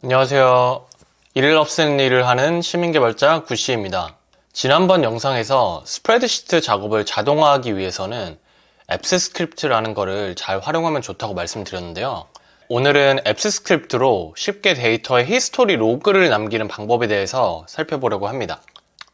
안녕하세요. 일을 없애는 일을 하는 시민개발자 구씨입니다. 지난번 영상에서 스프레드시트 작업을 자동화하기 위해서는 앱스 스크립트라는 거를 잘 활용하면 좋다고 말씀드렸는데요. 오늘은 앱스 스크립트로 쉽게 데이터의 히스토리 로그를 남기는 방법에 대해서 살펴보려고 합니다.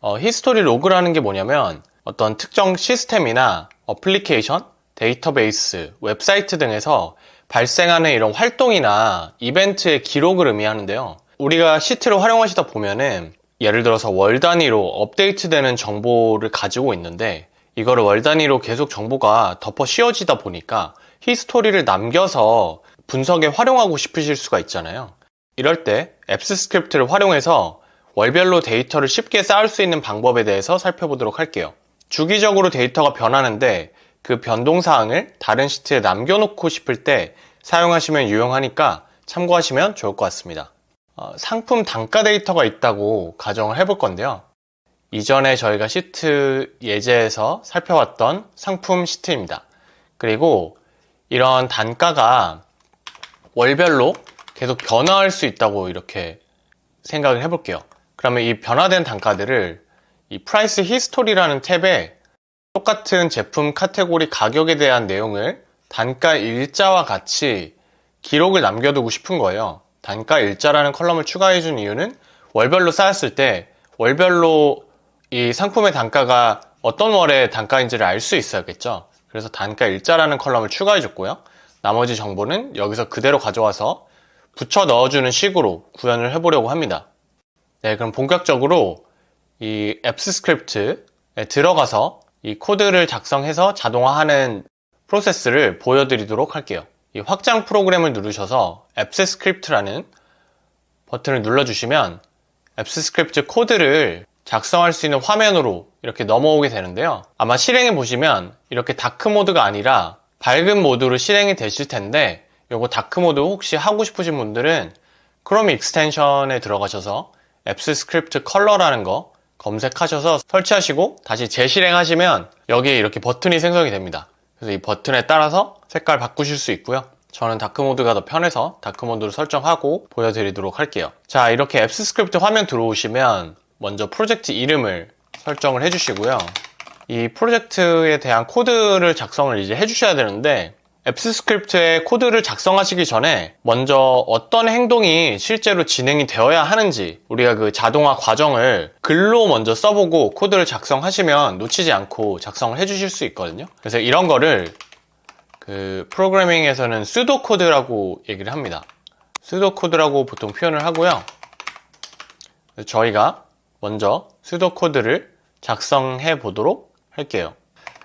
히스토리 로그라는 게 뭐냐면 어떤 특정 시스템이나 어플리케이션, 데이터베이스, 웹사이트 등에서 발생하는 이런 활동이나 이벤트의 기록을 의미하는데요. 우리가 시트를 활용하시다 보면은 예를 들어서 월 단위로 업데이트되는 정보를 가지고 있는데 이거를 월 단위로 계속 정보가 덮어 씌워지다 보니까 히스토리를 남겨서 분석에 활용하고 싶으실 수가 있잖아요. 이럴 때 앱스 스크립트를 활용해서 월별로 데이터를 쉽게 쌓을 수 있는 방법에 대해서 살펴보도록 할게요. 주기적으로 데이터가 변하는데 그 변동사항을 다른 시트에 남겨놓고 싶을 때 사용하시면 유용하니까 참고하시면 좋을 것 같습니다. 상품 단가 데이터가 있다고 가정을 해볼 건데요. 이전에 저희가 시트 예제에서 살펴왔던 상품 시트입니다. 그리고 이런 단가가 월별로 계속 변화할 수 있다고 이렇게 생각을 해볼게요. 그러면 이 변화된 단가들을 이 프라이스 히스토리라는 탭에 똑같은 제품 카테고리 가격에 대한 내용을 단가 일자와 같이 기록을 남겨두고 싶은 거예요. 단가 일자라는 컬럼을 추가해준 이유는 월별로 쌓였을 때 월별로 이 상품의 단가가 어떤 월의 단가인지를 알 수 있어야겠죠. 그래서 단가 일자라는 컬럼을 추가해줬고요. 나머지 정보는 여기서 그대로 가져와서 붙여 넣어주는 식으로 구현을 해보려고 합니다. 네, 그럼 본격적으로 이 앱스 스크립트에 들어가서 이 코드를 작성해서 자동화하는 프로세스를 보여드리도록 할게요. 이 확장 프로그램을 누르셔서 앱스 스크립트라는 버튼을 눌러주시면 앱스 스크립트 코드를 작성할 수 있는 화면으로 이렇게 넘어오게 되는데요. 아마 실행해 보시면 이렇게 다크 모드가 아니라 밝은 모드로 실행이 되실 텐데 요거 다크 모드 혹시 하고 싶으신 분들은 크롬 익스텐션에 들어가셔서 앱스 스크립트 컬러라는 거 검색하셔서 설치하시고 다시 재실행하시면 여기에 이렇게 버튼이 생성이 됩니다. 그래서 이 버튼에 따라서 색깔 바꾸실 수 있고요. 저는 다크모드가 더 편해서 다크모드로 설정하고 보여드리도록 할게요. 자, 이렇게 앱스 스크립트 화면 들어오시면 먼저 프로젝트 이름을 설정을 해주시고요. 이 프로젝트에 대한 코드를 작성을 이제 해주셔야 되는데 앱스 스크립트에 코드를 작성하시기 전에 먼저 어떤 행동이 실제로 진행이 되어야 하는지 우리가 그 자동화 과정을 글로 먼저 써보고 코드를 작성하시면 놓치지 않고 작성을 해주실 수 있거든요. 그래서 이런 거를 그 프로그래밍에서는 수도 코드라고 얘기를 합니다. 수도 코드라고 보통 표현을 하고요. 저희가 먼저 수도 코드를 작성해 보도록 할게요.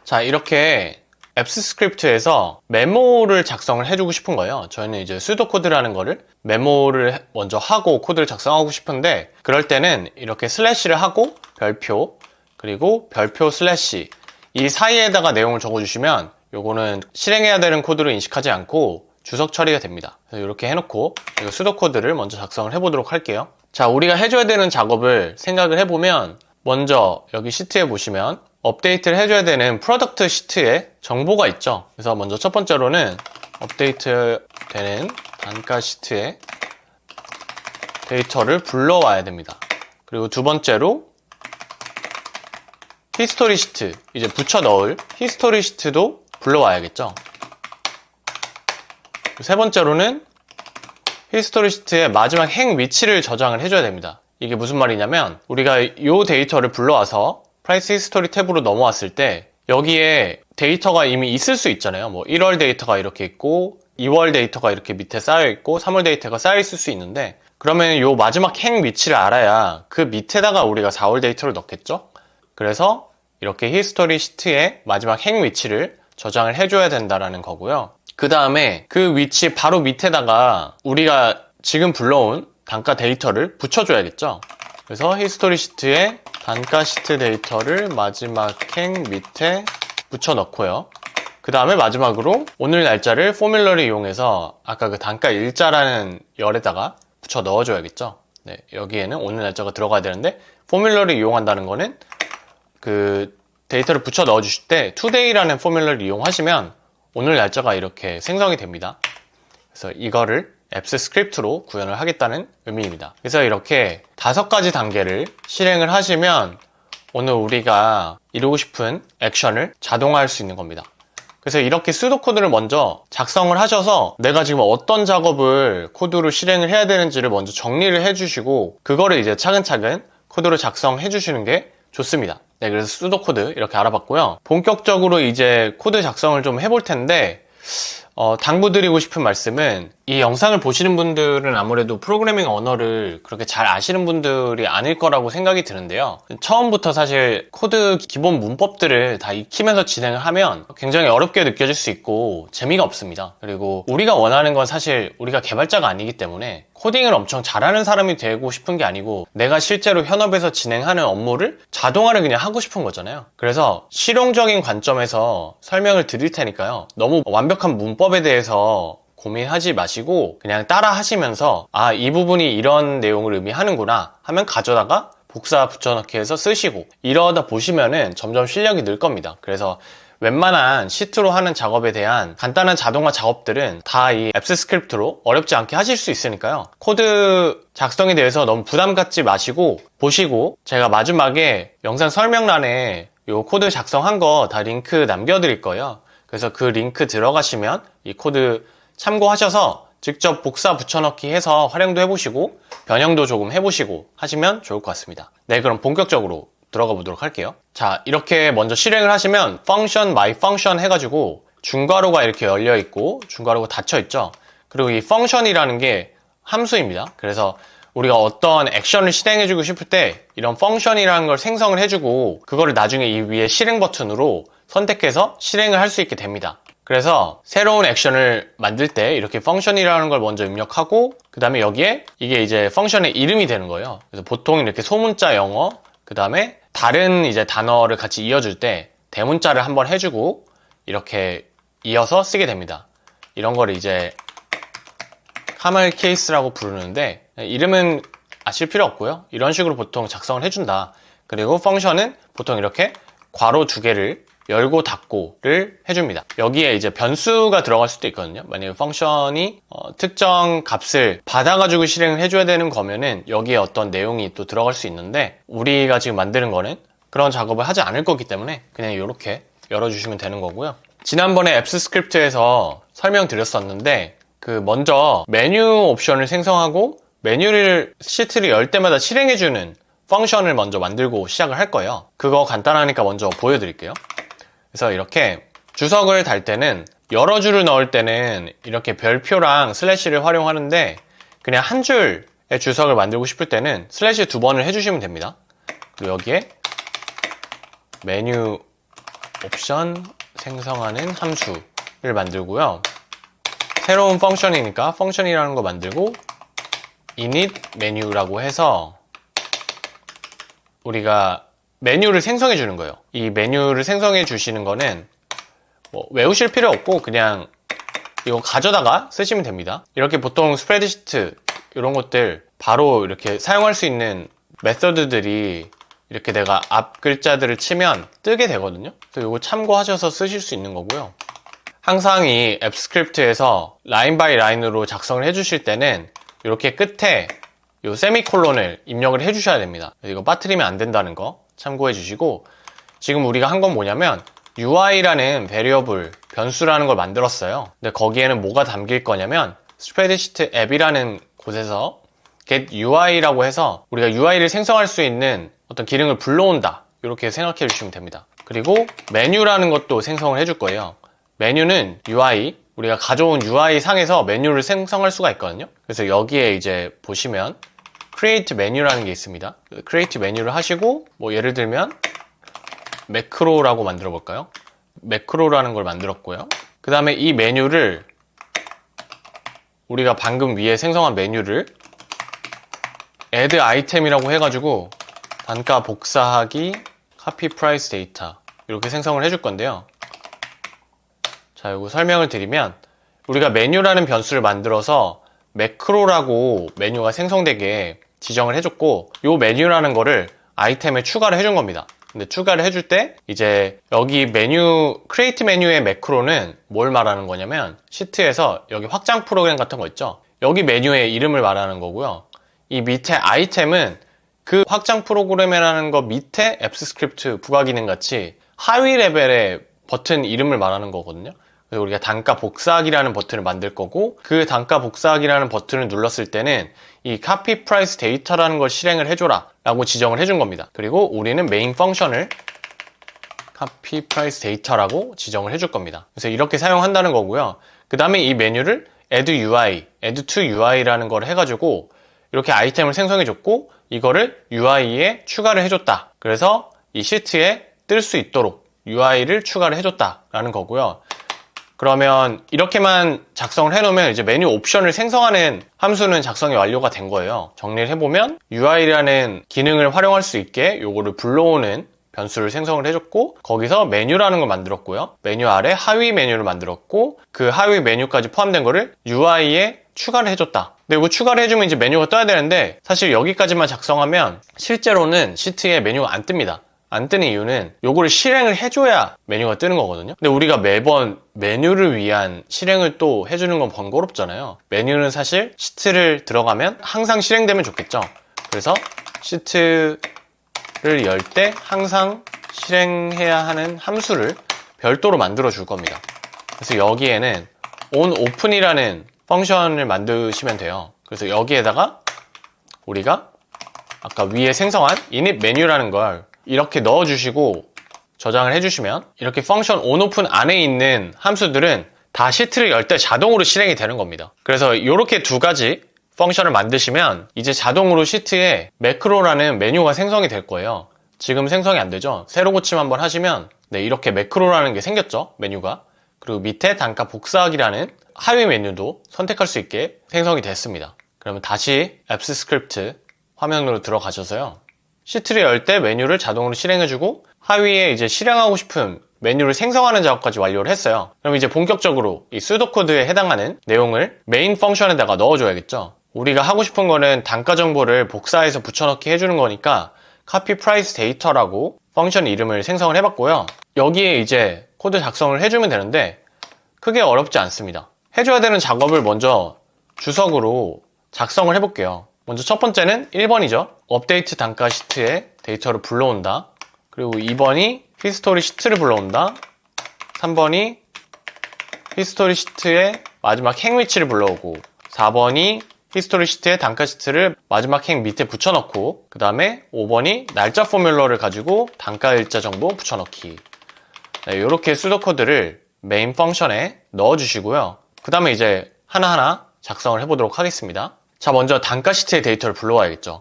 자, 이렇게 앱스 스크립트에서 메모를 작성을 해주고 싶은 거예요. 저희는 이제 수도 코드라는 거를 메모를 먼저 하고 코드를 작성하고 싶은데 그럴 때는 이렇게 슬래시를 하고 별표 그리고 별표 슬래시 이 사이에다가 내용을 적어주시면 요거는 실행해야 되는 코드로 인식하지 않고 주석 처리가 됩니다. 그래서 이렇게 해놓고 수도 코드를 먼저 작성을 해보도록 할게요. 자, 우리가 해줘야 되는 작업을 생각을 해보면 먼저 여기 시트에 보시면 업데이트를 해줘야 되는 프로덕트 시트에 정보가 있죠. 그래서 먼저 첫 번째로는 업데이트 되는 단가 시트에 데이터를 불러와야 됩니다. 그리고 두 번째로 히스토리 시트, 이제 붙여 넣을 히스토리 시트도 불러와야겠죠. 세 번째로는 히스토리 시트의 마지막 행 위치를 저장을 해줘야 됩니다. 이게 무슨 말이냐면 우리가 이 데이터를 불러와서 프라이스 히스토리 탭으로 넘어왔을 때 여기에 데이터가 이미 있을 수 있잖아요. 뭐 1월 데이터가 이렇게 있고 2월 데이터가 이렇게 밑에 쌓여 있고 3월 데이터가 쌓여 있을 수 있는데 그러면 이 마지막 행 위치를 알아야 그 밑에다가 우리가 4월 데이터를 넣겠죠. 그래서 이렇게 히스토리 시트의 마지막 행 위치를 저장을 해줘야 된다라는 거고요. 그 다음에 그 위치 바로 밑에다가 우리가 지금 불러온 단가 데이터를 붙여줘야겠죠. 그래서 히스토리 시트에 단가 시트 데이터를 마지막 행 밑에 붙여 넣고요. 그 다음에 마지막으로 오늘 날짜를 포뮬러를 이용해서 아까 그 단가 일자라는 열에다가 붙여 넣어줘야겠죠. 네, 여기에는 오늘 날짜가 들어가야 되는데 포뮬러를 이용한다는 거는 그 데이터를 붙여 넣어주실 때 today라는 포뮬러를 이용하시면 오늘 날짜가 이렇게 생성이 됩니다. 그래서 이거를 앱스 스크립트로 구현을 하겠다는 의미입니다. 그래서 이렇게 5가지 단계를 실행을 하시면 오늘 우리가 이루고 싶은 액션을 자동화할 수 있는 겁니다. 그래서 이렇게 수도 코드를 먼저 작성을 하셔서 내가 지금 어떤 작업을 코드로 실행을 해야 되는지를 먼저 정리를 해주시고 그거를 이제 차근차근 코드로 작성해 주시는 게 좋습니다. 네, 그래서 수도 코드 이렇게 알아봤고요. 본격적으로 이제 코드 작성을 좀 해볼 텐데 당부드리고 싶은 말씀은 이 영상을 보시는 분들은 아무래도 프로그래밍 언어를 그렇게 잘 아시는 분들이 아닐 거라고 생각이 드는데요. 처음부터 사실 코드 기본 문법들을 다 익히면서 진행을 하면 굉장히 어렵게 느껴질 수 있고 재미가 없습니다. 그리고 우리가 원하는 건 사실 우리가 개발자가 아니기 때문에 코딩을 엄청 잘하는 사람이 되고 싶은 게 아니고 내가 실제로 현업에서 진행하는 업무를 자동화를 그냥 하고 싶은 거잖아요. 그래서 실용적인 관점에서 설명을 드릴 테니까요. 너무 완벽한 문법에 대해서 고민하지 마시고 그냥 따라 하시면서 이 부분이 이런 내용을 의미하는구나 하면 가져다가 복사 붙여넣기 해서 쓰시고 이러다 보시면은 점점 실력이 늘 겁니다. 그래서 웬만한 시트로 하는 작업에 대한 간단한 자동화 작업들은 다 이 앱스 스크립트로 어렵지 않게 하실 수 있으니까요. 코드 작성에 대해서 너무 부담 갖지 마시고 보시고 제가 마지막에 영상 설명란에 이 코드 작성한 거 다 링크 남겨드릴 거예요. 그래서 그 링크 들어가시면 이 코드 참고하셔서 직접 복사 붙여넣기 해서 활용도 해보시고 변형도 조금 해보시고 하시면 좋을 것 같습니다. 네, 그럼 본격적으로 들어가 보도록 할게요. 자, 이렇게 먼저 실행을 하시면 function, my function 해가지고 중괄호가 이렇게 열려 있고 중괄호가 닫혀 있죠. 그리고 이 function이라는 게 함수입니다. 그래서 우리가 어떤 액션을 실행해주고 싶을 때 이런 function이라는 걸 생성을 해주고 그거를 나중에 이 위에 실행 버튼으로 선택해서 실행을 할 수 있게 됩니다. 그래서 새로운 액션을 만들 때 이렇게 function이라는 걸 먼저 입력하고 그 다음에 여기에 이게 이제 펑션의 이름이 되는 거예요. 그래서 보통 이렇게 소문자 영어 그 다음에 다른 이제 단어를 같이 이어줄 때 대문자를 한번 해주고 이렇게 이어서 쓰게 됩니다. 이런 거를 이제 카멜 케이스라고 부르는데 이름은 아실 필요 없고요. 이런 식으로 보통 작성을 해준다. 그리고 펑션은 보통 이렇게 괄호 2개를 열고 닫고를 해줍니다. 여기에 이제 변수가 들어갈 수도 있거든요. 만약에 펑션이 특정 값을 받아가지고 실행을 해줘야 되는 거면은 여기에 어떤 내용이 또 들어갈 수 있는데 우리가 지금 만드는 거는 그런 작업을 하지 않을 거기 때문에 그냥 이렇게 열어주시면 되는 거고요. 지난번에 앱스 스크립트에서 설명드렸었는데 그 먼저 메뉴 옵션을 생성하고 메뉴를 시트를 열 때마다 실행해주는 펑션을 먼저 만들고 시작을 할 거예요. 그거 간단하니까 먼저 보여드릴게요. 그래서 이렇게 주석을 달 때는 여러 줄을 넣을 때는 이렇게 별표랑 슬래시를 활용하는데 그냥 한 줄의 주석을 만들고 싶을 때는 슬래시 2번을 해주시면 됩니다. 그리고 여기에 메뉴 옵션 생성하는 함수를 만들고요. 새로운 펑션이니까 펑션이라는 거 만들고 init 메뉴라고 해서 우리가 메뉴를 생성해 주는 거예요. 이 메뉴를 생성해 주시는 거는 뭐 외우실 필요 없고 그냥 이거 가져다가 쓰시면 됩니다. 이렇게 보통 스프레드시트 이런 것들 바로 이렇게 사용할 수 있는 메서드들이 이렇게 내가 앞 글자들을 치면 뜨게 되거든요. 그래서 이거 참고하셔서 쓰실 수 있는 거고요. 항상 이 앱 스크립트에서 라인 바이 라인으로 작성을 해주실 때는 이렇게 끝에 이 세미콜론을 입력을 해주셔야 됩니다. 이거 빠뜨리면 안 된다는 거 참고해 주시고 지금 우리가 한 건 뭐냐면 UI라는 베리어블 변수라는 걸 만들었어요. 근데 거기에는 뭐가 담길 거냐면 스프레드시트 앱이라는 곳에서 get UI라고 해서 우리가 UI를 생성할 수 있는 어떤 기능을 불러온다 이렇게 생각해 주시면 됩니다. 그리고 메뉴라는 것도 생성을 해줄 거예요. 메뉴는 UI 우리가 가져온 UI 상에서 메뉴를 생성할 수가 있거든요. 그래서 여기에 이제 보시면 create 메뉴라는 게 있습니다. create 메뉴를 하시고 뭐 예를 들면 매크로라고 만들어 볼까요? 매크로라는 걸 만들었고요. 그 다음에 이 메뉴를 우리가 방금 위에 생성한 메뉴를 add 아이템이라고 해가지고 단가 복사하기 copy price data 이렇게 생성을 해줄 건데요. 자, 이거 설명을 드리면 우리가 메뉴라는 변수를 만들어서 매크로라고 메뉴가 생성되게 지정을 해줬고 이 메뉴라는 거를 아이템에 추가를 해준 겁니다. 근데 추가를 해줄 때 이제 여기 메뉴 크리에이트 메뉴의 매크로는 뭘 말하는 거냐면 시트에서 여기 확장 프로그램 같은 거 있죠. 여기 메뉴의 이름을 말하는 거고요. 이 밑에 아이템은 그 확장 프로그램이라는 거 밑에 앱스 스크립트 부가 기능 같이 하위 레벨의 버튼 이름을 말하는 거거든요. 그래서 우리가 단가 복사하기라는 버튼을 만들 거고, 그 단가 복사하기라는 버튼을 눌렀을 때는 이 copy price data라는 걸 실행을 해줘라 라고 지정을 해준 겁니다. 그리고 우리는 메인 펑션을 copy price data라고 지정을 해줄 겁니다. 그래서 이렇게 사용한다는 거고요. 그 다음에 이 메뉴를 add UI, add to UI라는 걸 해가지고 이렇게 아이템을 생성해줬고, 이거를 UI에 추가를 해줬다. 그래서 이 시트에 뜰 수 있도록 UI를 추가를 해줬다라는 거고요. 그러면 이렇게만 작성을 해놓으면 이제 메뉴 옵션을 생성하는 함수는 작성이 완료가 된 거예요. 정리를 해보면 UI라는 기능을 활용할 수 있게 요거를 불러오는 변수를 생성을 해줬고, 거기서 메뉴라는 걸 만들었고요. 메뉴 아래 하위 메뉴를 만들었고, 그 하위 메뉴까지 포함된 거를 UI에 추가를 해줬다. 근데 이거 추가를 해주면 이제 메뉴가 떠야 되는데, 사실 여기까지만 작성하면 실제로는 시트에 메뉴가 안 뜹니다. 안 뜨는 이유는 요거를 실행을 해줘야 메뉴가 뜨는 거거든요. 근데 우리가 매번 메뉴를 위한 실행을 또 해주는 건 번거롭잖아요. 메뉴는 사실 시트를 들어가면 항상 실행되면 좋겠죠. 그래서 시트를 열 때 항상 실행해야 하는 함수를 별도로 만들어 줄 겁니다. 그래서 여기에는 onOpen이라는 펑션을 만드시면 돼요. 그래서 여기에다가 우리가 아까 위에 생성한 init 메뉴라는 걸 이렇게 넣어주시고 저장을 해주시면, 이렇게 펑션 onOpen 안에 있는 함수들은 다 시트를 열 때 자동으로 실행이 되는 겁니다. 그래서 이렇게 두 가지 펑션을 만드시면 이제 자동으로 시트에 매크로라는 메뉴가 생성이 될 거예요. 지금 생성이 안 되죠? 새로 고침 한번 하시면 네, 이렇게 매크로라는 게 생겼죠, 메뉴가. 그리고 밑에 단가 복사하기라는 하위 메뉴도 선택할 수 있게 생성이 됐습니다. 그러면 다시 앱스 스크립트 화면으로 들어가셔서요, 시트를 열 때 메뉴를 자동으로 실행해주고 하위에 이제 실행하고 싶은 메뉴를 생성하는 작업까지 완료를 했어요. 그럼 이제 본격적으로 이 수도 코드에 해당하는 내용을 메인 펑션에다가 넣어줘야겠죠. 우리가 하고 싶은 거는 단가 정보를 복사해서 붙여넣기 해주는 거니까 copy price data라고 펑션 이름을 생성을 해봤고요. 여기에 이제 코드 작성을 해주면 되는데 크게 어렵지 않습니다. 해줘야 되는 작업을 먼저 주석으로 작성을 해볼게요. 먼저 첫 번째는 1번이죠. 업데이트 단가 시트에 데이터를 불러온다. 그리고 2번이 히스토리 시트를 불러온다. 3번이 히스토리 시트의 마지막 행 위치를 불러오고, 4번이 히스토리 시트의 단가 시트를 마지막 행 밑에 붙여넣고, 그 다음에 5번이 날짜 포뮬러를 가지고 단가 일자 정보 붙여넣기. 네, 이렇게 수도 코드를 메인 펑션에 넣어주시고요. 그 다음에 이제 하나하나 작성을 해보도록 하겠습니다. 자, 먼저 단가 시트의 데이터를 불러와야겠죠.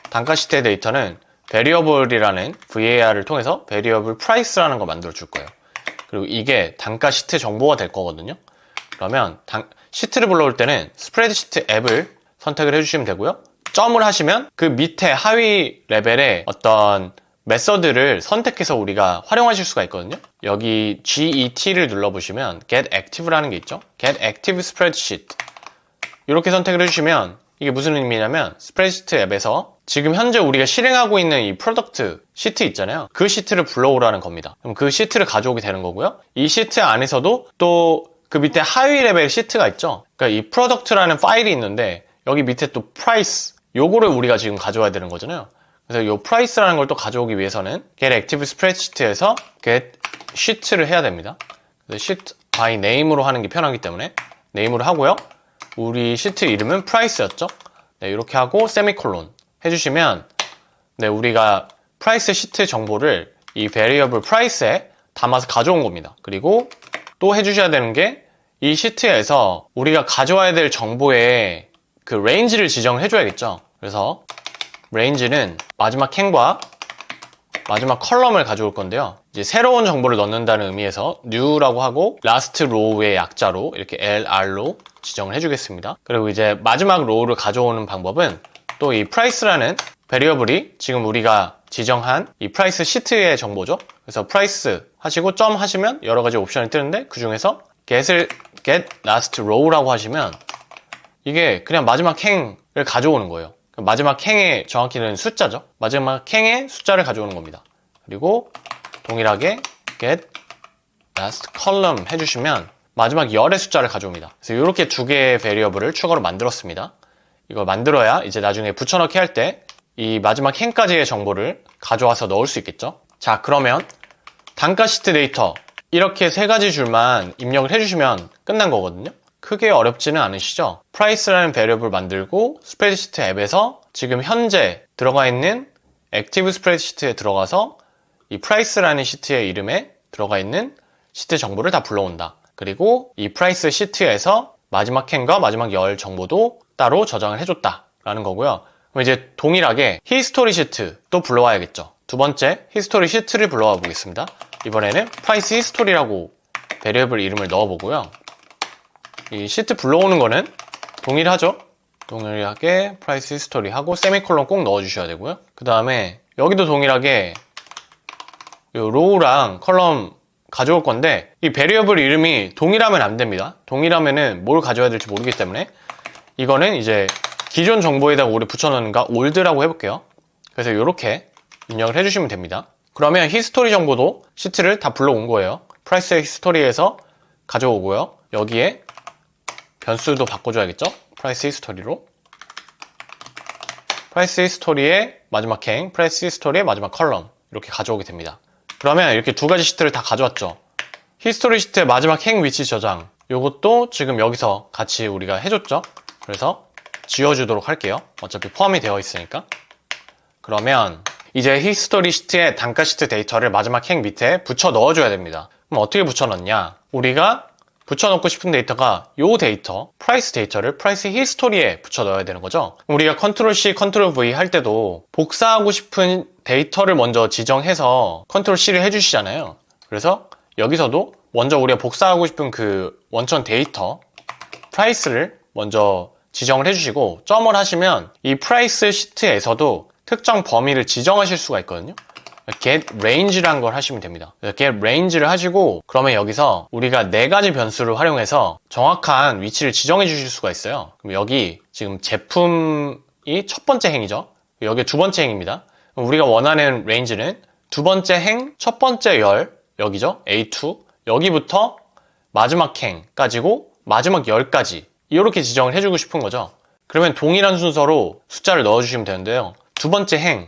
단가 시트의 데이터는 variable이라는 var을 통해서 variable price라는 걸 만들어 줄 거예요. 그리고 이게 단가 시트 정보가 될 거거든요. 그러면 시트를 불러올 때는 스프레드시트 앱을 선택을 해주시면 되고요. 점을 하시면 그 밑에 하위 레벨의 어떤 메서드를 선택해서 우리가 활용하실 수가 있거든요. 여기 GET를 눌러보시면 get active라는 게 있죠. get active spreadsheet. 이렇게 선택을 해주시면 이게 무슨 의미냐면, 스프레드시트 앱에서 지금 현재 우리가 실행하고 있는 이 프로덕트 시트 있잖아요. 그 시트를 불러오라는 겁니다. 그럼 그 시트를 가져오게 되는 거고요. 이 시트 안에서도 또 그 밑에 하위 레벨 시트가 있죠. 그러니까 이 프로덕트라는 파일이 있는데 여기 밑에 또 price, 요거를 우리가 지금 가져와야 되는 거잖아요. 그래서 이 price라는 걸 또 가져오기 위해서는 get active spreadsheet에서 get sheet를 해야 됩니다. 그래서 sheet by name으로 하는 게 편하기 때문에 name으로 하고요. 우리 시트 이름은 price였죠. 네, 이렇게 하고 세미콜론 해주시면 네, 우리가 price 시트 정보를 이 variable price에 담아서 가져온 겁니다. 그리고 또 해주셔야 되는 게 이 시트에서 우리가 가져와야 될 정보의 그 range를 지정을 해줘야겠죠. 그래서 range는 마지막 행과 마지막 컬럼을 가져올 건데요. 이제 새로운 정보를 넣는다는 의미에서 new라고 하고 last row의 약자로 이렇게 LR로 지정을 해주겠습니다. 그리고 이제 마지막 row를 가져오는 방법은 또 이 price라는 variable이 지금 우리가 지정한 이 price 시트의 정보죠. 그래서 price 하시고 점 하시면 여러 가지 옵션이 뜨는데 그 중에서 get last row라고 하시면 이게 그냥 마지막 행을 가져오는 거예요. 마지막 행의 정확히는 숫자죠. 마지막 행의 숫자를 가져오는 겁니다. 그리고 동일하게 get last column 해주시면 마지막 열의 숫자를 가져옵니다. 그래서 이렇게 두 개의 베리어블을 추가로 만들었습니다. 이걸 만들어야 이제 나중에 붙여넣기 할 때 이 마지막 행까지의 정보를 가져와서 넣을 수 있겠죠. 자, 그러면 단가 시트 데이터 이렇게 세 가지 줄만 입력을 해주시면 끝난 거거든요. 크게 어렵지는 않으시죠? price라는 베리어블 만들고 스프레드시트 앱에서 지금 현재 들어가 있는 액티브 스프레드시트에 들어가서 이 price라는 시트의 이름에 들어가 있는 시트 정보를 다 불러온다. 그리고 이 price 시트에서 마지막 행과 마지막 열 정보도 따로 저장을 해줬다 라는 거고요. 그럼 이제 동일하게 히스토리 시트 또 불러와야겠죠. 두 번째 히스토리 시트를 불러와 보겠습니다. 이번에는 price history라고 베리어블 이름을 넣어보고요. 이 시트 불러오는 거는 동일하죠. 동일하게 price history 하고 세미콜론 꼭 넣어주셔야 되고요. 그 다음에 여기도 동일하게 이 로우랑 컬럼 가져올 건데 이 베리어블 이름이 동일하면 안 됩니다. 동일하면은 뭘 가져야 될지 모르기 때문에 이거는 이제 기존 정보에다가 우리 붙여넣는가 올드라고 해볼게요. 그래서 이렇게 입력을 해주시면 됩니다. 그러면 히스토리 정보도 시트를 다 불러온 거예요. price history에서 가져오고요. 여기에 변수도 바꿔줘야겠죠? price history로 price history의 마지막 행, price history의 마지막 컬럼 이렇게 가져오게 됩니다. 그러면 이렇게 두 가지 시트를 다 가져왔죠. 히스토리 시트의 마지막 행 위치 저장 이것도 지금 여기서 같이 우리가 해줬죠. 그래서 지워주도록 할게요. 어차피 포함이 되어 있으니까. 그러면 이제 히스토리 시트의 단가 시트 데이터를 마지막 행 밑에 붙여 넣어줘야 됩니다. 그럼 어떻게 붙여 넣냐? 우리가 붙여넣고 싶은 데이터가 이 데이터, 프라이스 데이터를 프라이스 히스토리에 붙여 넣어야 되는 거죠. 우리가 컨트롤 C, 컨트롤 V 할 때도 복사하고 싶은 데이터를 먼저 지정해서 컨트롤 C를 해주시잖아요. 그래서 여기서도 먼저 우리가 복사하고 싶은 그 원천 데이터, 프라이스를 먼저 지정을 해주시고 점을 하시면 이 프라이스 시트에서도 특정 범위를 지정하실 수가 있거든요. get range라는 걸 하시면 됩니다. get range를 하시고 그러면 여기서 우리가 네 가지 변수를 활용해서 정확한 위치를 지정해 주실 수가 있어요. 그럼 여기 지금 제품이 첫 번째 행이죠. 여기 두 번째 행입니다. 우리가 원하는 range는 두 번째 행, 첫 번째 열 여기죠. A2 여기부터 마지막 행까지고 마지막 열까지 이렇게 지정을 해주고 싶은 거죠. 그러면 동일한 순서로 숫자를 넣어주시면 되는데요. 두 번째 행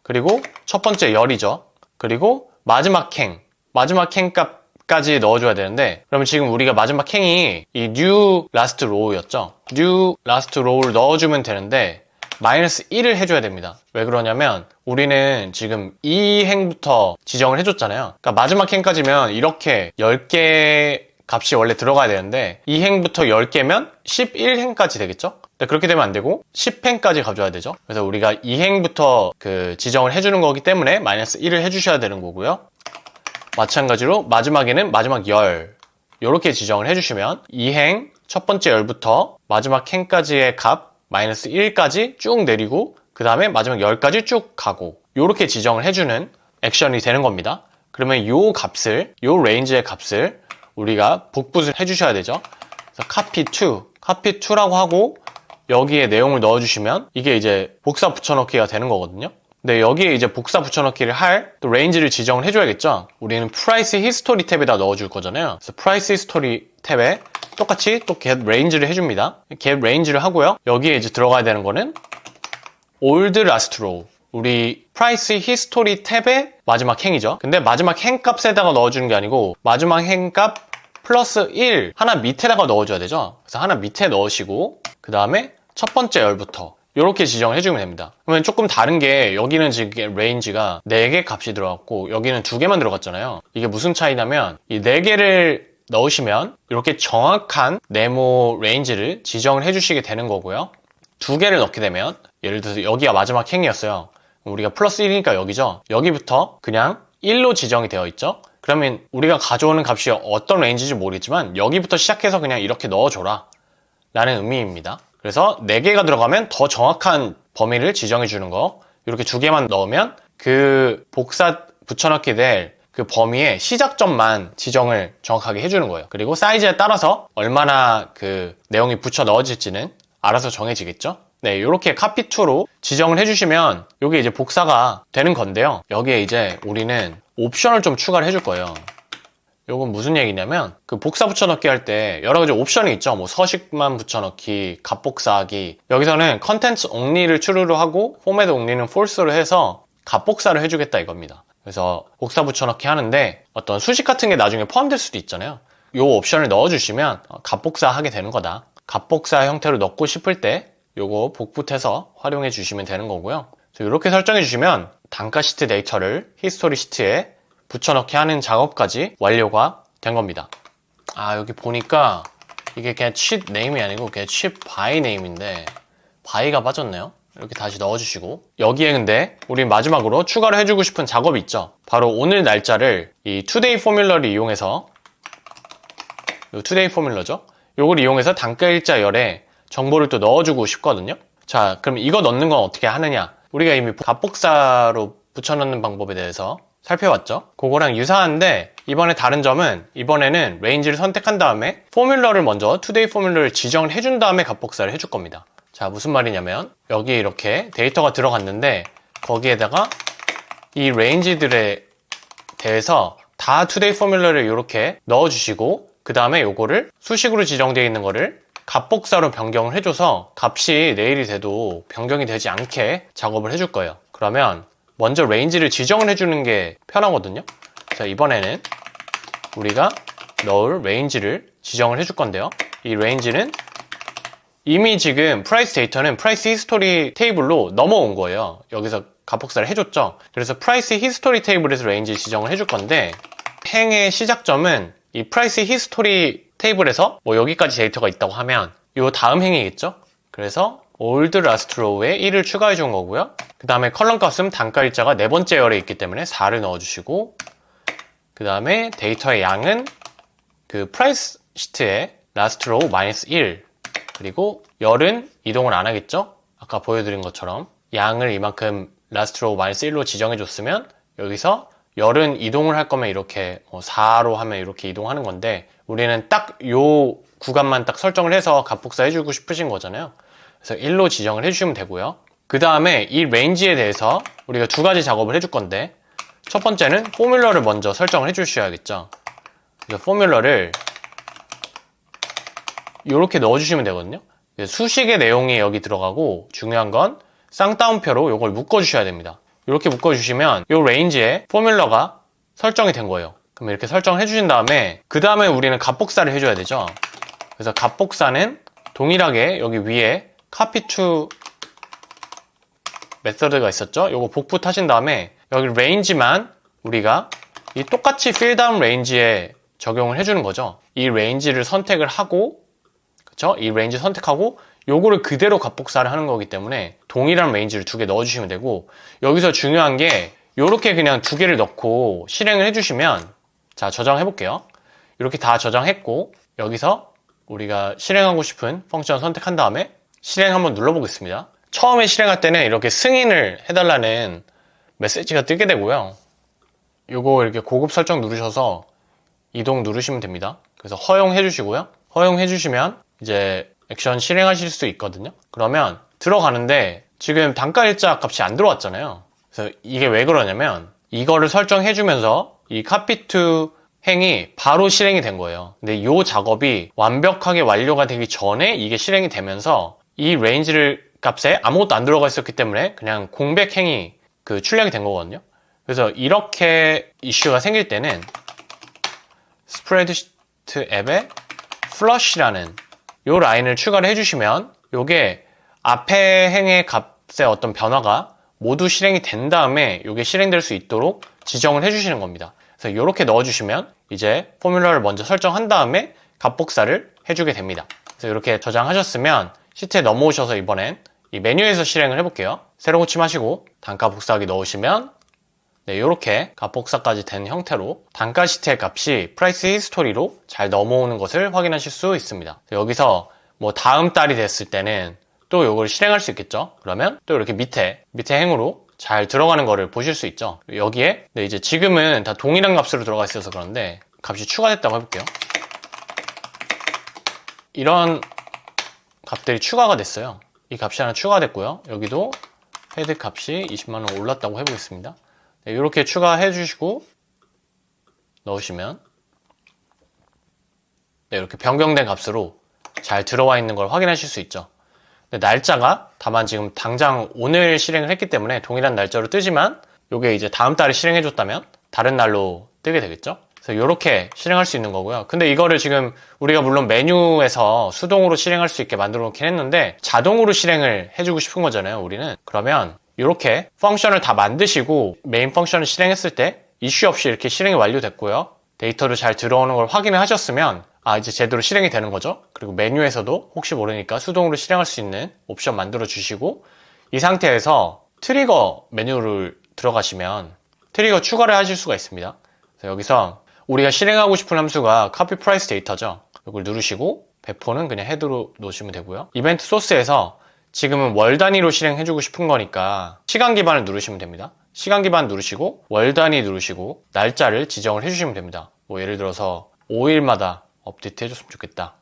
그리고 첫 번째 열이죠. 그리고 마지막 행 값까지 넣어줘야 되는데 그러면 지금 우리가 마지막 행이 이 new last row였죠. new last row를 넣어주면 되는데 마이너스 1을 해줘야 됩니다. 왜 그러냐면 우리는 지금 이 행부터 지정을 해줬잖아요. 그러니까 마지막 행까지면 이렇게 10개 값이 원래 들어가야 되는데 이 행부터 10개면 11행까지 되겠죠? 그렇게 되면 안 되고 10행까지 가져야 되죠. 그래서 우리가 2행부터 그 지정을 해주는 거기 때문에 마이너스 1을 해주셔야 되는 거고요. 마찬가지로 마지막에는 마지막 열 이렇게 지정을 해주시면 2행 첫 번째 열부터 마지막 행까지의 값 마이너스 1까지 쭉 내리고 그 다음에 마지막 열까지 쭉 가고 이렇게 지정을 해주는 액션이 되는 겁니다. 그러면 요 값을 요 레인지의 값을 우리가 복붙을 해주셔야 되죠. 그래서 copy to라고 하고 여기에 내용을 넣어주시면 이게 이제 복사 붙여넣기가 되는 거거든요. 근데 여기에 이제 복사 붙여넣기를 할 또 레인지를 지정을 해줘야겠죠. 우리는 price history 탭에다 넣어줄 거잖아요. 그래서 price history 탭에 똑같이 또 get range를 해줍니다. get range를 하고요. 여기에 이제 들어가야 되는 거는 old last row. 우리 price history 탭의 마지막 행이죠. 근데 마지막 행 값에다가 넣어주는 게 아니고 마지막 행 값 플러스 1 하나 밑에다가 넣어줘야 되죠. 그래서 하나 밑에 넣으시고 그 다음에 첫 번째 열부터 이렇게 지정을 해주면 됩니다. 그러면 조금 다른 게 여기는 지금 레인지가 4개 값이 들어갔고 여기는 2개만 들어갔잖아요. 이게 무슨 차이냐면 이 4개를 넣으시면 이렇게 정확한 네모 레인지를 지정을 해주시게 되는 거고요. 2개를 넣게 되면 예를 들어서 여기가 마지막 행이었어요. 우리가 플러스 1이니까 여기죠. 여기부터 그냥 1로 지정이 되어 있죠. 그러면 우리가 가져오는 값이 어떤 레인지인지 모르겠지만 여기부터 시작해서 그냥 이렇게 넣어줘라 라는 의미입니다. 그래서 4개가 들어가면 더 정확한 범위를 지정해 주는 거 이렇게 2개만 넣으면 그 복사 붙여넣게 될 그 범위의 시작점만 지정을 정확하게 해주는 거예요. 그리고 사이즈에 따라서 얼마나 그 내용이 붙여 넣어질지는 알아서 정해지겠죠. 네, 이렇게 copy2로 지정을 해주시면 이게 이제 복사가 되는 건데요. 여기에 이제 우리는 옵션을 좀 추가를 해줄 거예요. 요건 무슨 얘기냐면 그 복사 붙여넣기 할 때 여러 가지 옵션이 있죠. 뭐 서식만 붙여넣기, 값복사하기. 여기서는 컨텐츠 only를 true로 하고 포맷 only는 false로 해서 값복사를 해주겠다 이겁니다. 그래서 복사 붙여넣기 하는데 어떤 수식 같은 게 나중에 포함될 수도 있잖아요. 요 옵션을 넣어주시면 값복사 하게 되는 거다. 값복사 형태로 넣고 싶을 때 요거 복붙해서 활용해 주시면 되는 거고요. 이렇게 설정해 주시면 단가 시트 데이터를 히스토리 시트에 붙여넣기 하는 작업까지 완료가 된 겁니다. 여기 보니까 이게 그냥 sheet name이 아니고 그냥 sheet by name인데 by가 빠졌네요. 이렇게 다시 넣어주시고 여기에 근데 우리 마지막으로 추가로 해주고 싶은 작업이 있죠. 바로 오늘 날짜를 이 today 포뮬러를 이용해서 요 today 포뮬러죠. 요걸 이용해서 단가일자 열에 정보를 또 넣어주고 싶거든요. 자, 그럼 이거 넣는 건 어떻게 하느냐? 우리가 이미 값복사로 붙여넣는 방법에 대해서 살펴봤죠. 그거랑 유사한데 이번에 다른 점은 이번에는 레인지를 선택한 다음에 포뮬러를 먼저 today 포뮬러를 지정을 해준 다음에 값복사를 해줄 겁니다. 자, 무슨 말이냐면 여기에 이렇게 데이터가 들어갔는데 거기에다가 이 레인지들에 대해서 다 today 포뮬러를 이렇게 넣어주시고 그 다음에 요거를 수식으로 지정되어 있는 거를 값복사로 변경을 해줘서 값이 내일이 돼도 변경이 되지 않게 작업을 해줄 거예요. 그러면 먼저 레인지를 지정을 해주는 게 편하거든요. 자, 이번에는 우리가 넣을 레인지를 지정을 해줄 건데요. 이 레인지는 이미 지금 프라이스 데이터는 프라이스 히스토리 테이블로 넘어온 거예요. 여기서 값복사를 해줬죠. 그래서 프라이스 히스토리 테이블에서 레인지 지정을 해줄 건데 행의 시작점은 이 프라이스 히스토리 테이블에서 뭐 여기까지 데이터가 있다고 하면 요 다음 행이겠죠. 그래서 old last row에 1을 추가해 준 거고요. 그 다음에 컬럼 값은 단가일자가 네 번째 열에 있기 때문에 4를 넣어주시고 그 다음에 데이터의 양은 그 프라이스 시트의 last row -1 그리고 열은 이동을 안 하겠죠. 아까 보여드린 것처럼 양을 이만큼 last row -1로 지정해 줬으면 여기서 열은 이동을 할 거면 이렇게 4로 하면 이렇게 이동하는 건데 우리는 딱 요 구간만 딱 설정을 해서 값복사 해주고 싶으신 거잖아요. 그래서 1로 지정을 해주시면 되고요. 그 다음에 이 레인지에 대해서 우리가 두 가지 작업을 해줄 건데 첫 번째는 포뮬러를 먼저 설정을 해주셔야겠죠. 그래서 포뮬러를 이렇게 넣어주시면 되거든요. 수식의 내용이 여기 들어가고 중요한 건 쌍따옴표로 이걸 묶어주셔야 됩니다. 이렇게 묶어주시면 이 레인지에 포뮬러가 설정이 된 거예요. 그럼 이렇게 설정을 해주신 다음에 그 다음에 우리는 값복사를 해줘야 되죠. 그래서 값복사는 동일하게 여기 위에 copy to 메서드가 있었죠. 이거 복붙하신 다음에 여기 레인지만 우리가 이 똑같이 필다운 레인지에 적용을 해주는 거죠. 이 레인지를 선택을 하고 그쵸? 이 레인지 선택하고 요거를 그대로 값복사를 하는 거기 때문에 동일한 레인지를 두 개 넣어주시면 되고 여기서 중요한 게 요렇게 그냥 두 개를 넣고 실행을 해주시면 자 저장해 볼게요. 이렇게 다 저장했고 여기서 우리가 실행하고 싶은 펑션 선택한 다음에 실행 한번 눌러보겠습니다. 처음에 실행할 때는 이렇게 승인을 해달라는 메시지가 뜨게 되고요. 요거 이렇게 고급 설정 누르셔서 이동 누르시면 됩니다. 그래서 허용해 주시고요. 허용해 주시면 이제 액션 실행하실 수 있거든요. 그러면 들어가는데 지금 단가일자 값이 안 들어왔잖아요. 그래서 이게 왜 그러냐면 이거를 설정해 주면서 이 copy to 행이 바로 실행이 된 거예요. 근데 이 작업이 완벽하게 완료가 되기 전에 이게 실행이 되면서 이 레인지를 값에 아무것도 안 들어가 있었기 때문에 그냥 공백 행이 그 출력이 된 거거든요. 그래서 이렇게 이슈가 생길 때는 스프레드시트 앱에 flush라는 요 라인을 추가를 해주시면 요게 앞에 행의 값의 어떤 변화가 모두 실행이 된 다음에 요게 실행될 수 있도록 지정을 해주시는 겁니다. 그래서 이렇게 넣어주시면 이제 포뮬러를 먼저 설정한 다음에 값복사를 해주게 됩니다. 그래서 이렇게 저장하셨으면 시트에 넘어오셔서 이번엔 이 메뉴에서 실행을 해볼게요. 새로 고침하시고 단가 복사하기 넣으시면 네, 이렇게 값복사까지 된 형태로 단가 시트의 값이 프라이스 히스토리로 잘 넘어오는 것을 확인하실 수 있습니다. 여기서 뭐 다음 달이 됐을 때는 또 이걸 실행할 수 있겠죠. 그러면 또 이렇게 밑에 행으로 잘 들어가는 거를 보실 수 있죠. 여기에 네, 이제 지금은 다 동일한 값으로 들어가 있어서 그런데 값이 추가됐다고 해볼게요. 이런 값들이 추가가 됐어요. 이 값이 하나 추가됐고요. 여기도 헤드 값이 20만원 올랐다고 해보겠습니다. 네, 이렇게 추가해 주시고 넣으시면 네, 이렇게 변경된 값으로 잘 들어와 있는 걸 확인하실 수 있죠. 근데 날짜가 다만 지금 당장 오늘 실행을 했기 때문에 동일한 날짜로 뜨지만 이게 이제 다음 달에 실행해줬다면 다른 날로 뜨게 되겠죠. 그래서 이렇게 실행할 수 있는 거고요. 근데 이거를 지금 우리가 물론 메뉴에서 수동으로 실행할 수 있게 만들어 놓긴 했는데 자동으로 실행을 해주고 싶은 거잖아요, 우리는. 그러면 이렇게 펑션을 다 만드시고 메인 펑션을 실행했을 때 이슈 없이 이렇게 실행이 완료됐고요. 데이터도 잘 들어오는 걸 확인을 하셨으면 이제 제대로 실행이 되는 거죠. 그리고 메뉴에서도 혹시 모르니까 수동으로 실행할 수 있는 옵션 만들어 주시고 이 상태에서 트리거 메뉴를 들어가시면 트리거 추가를 하실 수가 있습니다. 그래서 여기서 우리가 실행하고 싶은 함수가 copy price 데이터죠. 이걸 누르시고 배포는 그냥 헤드로 놓으시면 되고요. 이벤트 소스에서 지금은 월 단위로 실행해주고 싶은 거니까 시간 기반을 누르시면 됩니다. 시간 기반 누르시고 월 단위 누르시고 날짜를 지정을 해주시면 됩니다. 뭐 예를 들어서 5일마다 업데이트 해줬으면 좋겠다.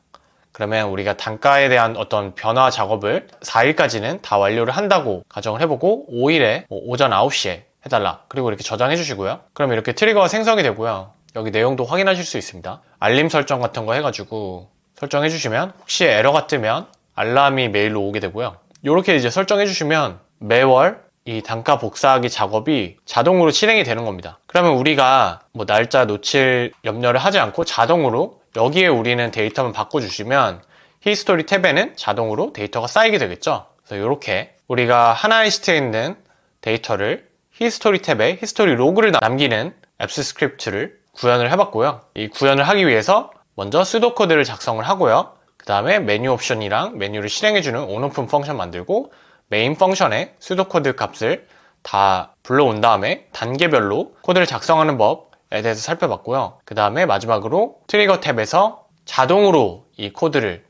그러면 우리가 단가에 대한 어떤 변화 작업을 4일까지는 다 완료를 한다고 가정을 해보고 5일에 오전 9시에 해달라. 그리고 이렇게 저장해 주시고요. 그럼 이렇게 트리거가 생성이 되고요. 여기 내용도 확인하실 수 있습니다. 알림 설정 같은 거 해가지고 설정해 주시면 혹시 에러가 뜨면 알람이 메일로 오게 되고요. 이렇게 이제 설정해 주시면 매월 이 단가 복사하기 작업이 자동으로 실행이 되는 겁니다. 그러면 우리가 뭐 날짜 놓칠 염려를 하지 않고 자동으로 여기에 우리는 데이터만 바꿔주시면 히스토리 탭에는 자동으로 데이터가 쌓이게 되겠죠. 그래서 이렇게 우리가 하나이스트에 있는 데이터를 히스토리 탭에 히스토리 로그를 남기는 앱스 스크립트를 구현을 해봤고요. 이 구현을 하기 위해서 먼저 수도 코드를 작성을 하고요. 그 다음에 메뉴 옵션이랑 메뉴를 실행해주는 온오픈 펑션 만들고 메인 펑션에 수도 코드 값을 다 불러온 다음에 단계별로 코드를 작성하는 법에 대해서 살펴봤고요. 그 다음에 마지막으로 트리거 탭에서 자동으로 이 코드를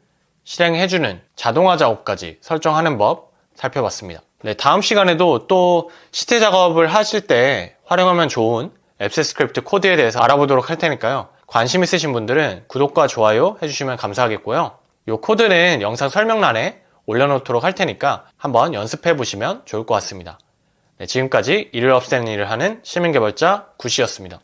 실행해주는 자동화 작업까지 설정하는 법 살펴봤습니다. 네, 다음 시간에도 또 시트 작업을 하실 때 활용하면 좋은 앱스 스크립트 코드에 대해서 알아보도록 할 테니까요. 관심 있으신 분들은 구독과 좋아요 해주시면 감사하겠고요. 이 코드는 영상 설명란에 올려놓도록 할 테니까 한번 연습해 보시면 좋을 것 같습니다. 네, 지금까지 일을 없애는 일을 하는 시민개발자 구시였습니다.